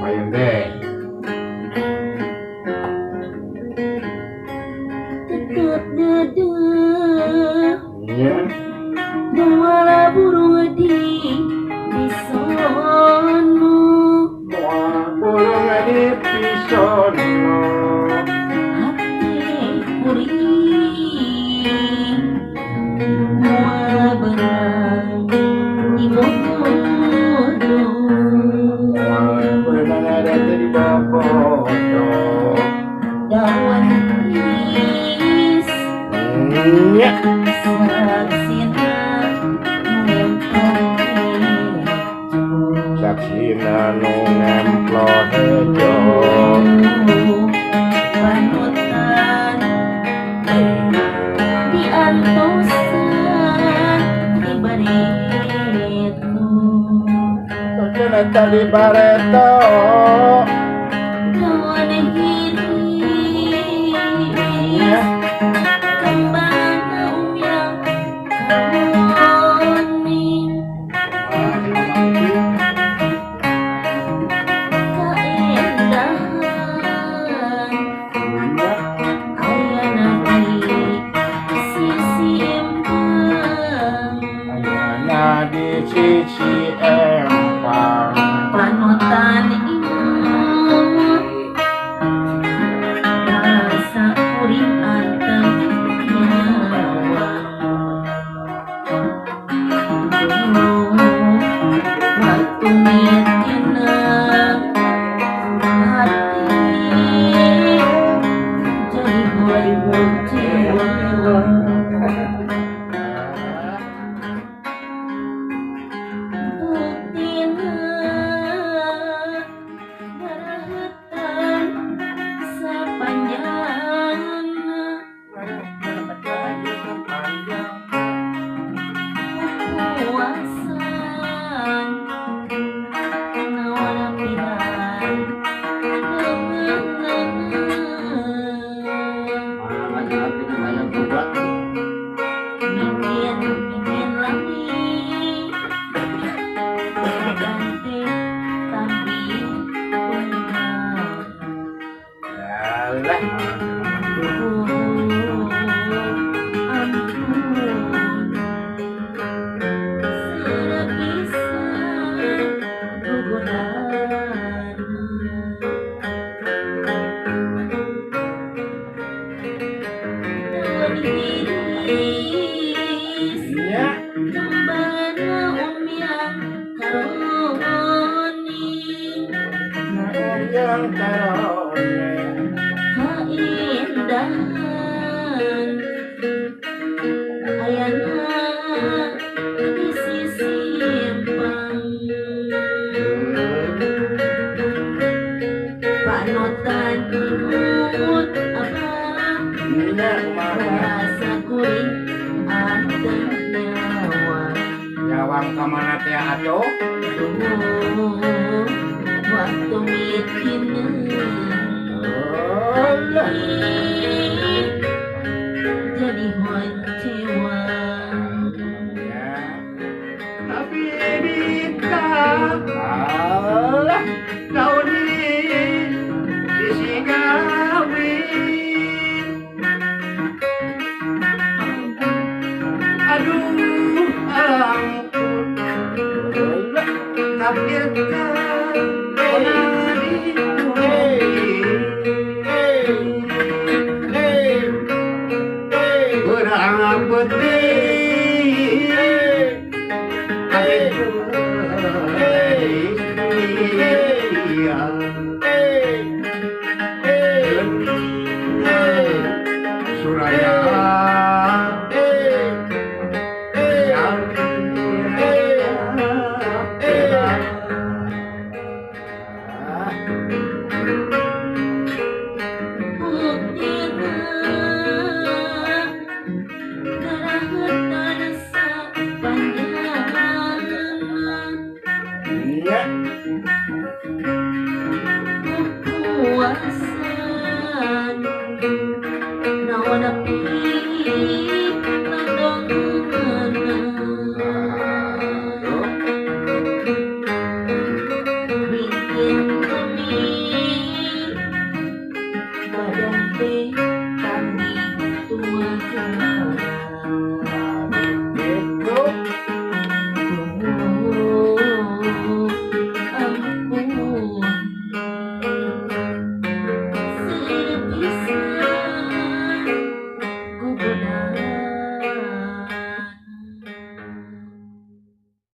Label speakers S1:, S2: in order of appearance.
S1: Payung deh.
S2: Tetap dada
S1: Iya.
S2: muala burung di sono.
S1: Burung di pisono.
S2: Hati kuring muala benang di bodo.
S1: Berenang ada di bawah.
S2: Daun hiris
S1: Iya.
S2: saksina ngempong
S1: Saksina nu ngemplo hejo.
S2: panutan diantosan di bareto.
S1: Ternyata di bareto.
S2: Daun hiris kembang yang kaoning keindahan ayana di sisi empang.
S1: Ayana di sisi empang.
S2: Panutan imut rasa kuring anteng nyawang. Waktu mitina hati jadi mulai kecewa. Buktina darahatan sepanjangna puasan nawala pidan Mingin lagi ganti tapi tunggal.
S1: Yalah.
S2: Ampun serepisan guguran. Daun hiris
S1: Iya.
S2: kembana yang karoning
S1: Yang karone.
S2: keindahan ayana di sisi empang. Panutan imut abah
S1: Iya kumaha.
S2: rasa kuring anteng nyawang.
S1: Nyawang kamana teh atuh?
S2: Waktu mitina
S1: Allah.
S2: jadi kecewa.
S1: Ya. Tapi bintang. Allah. Daun ini sisi kawih. Aduh, ampun. Allah. Takdirkan menari. Berang putih. Suraya.
S2: Buktina darahatan sepanjangna
S1: Iya.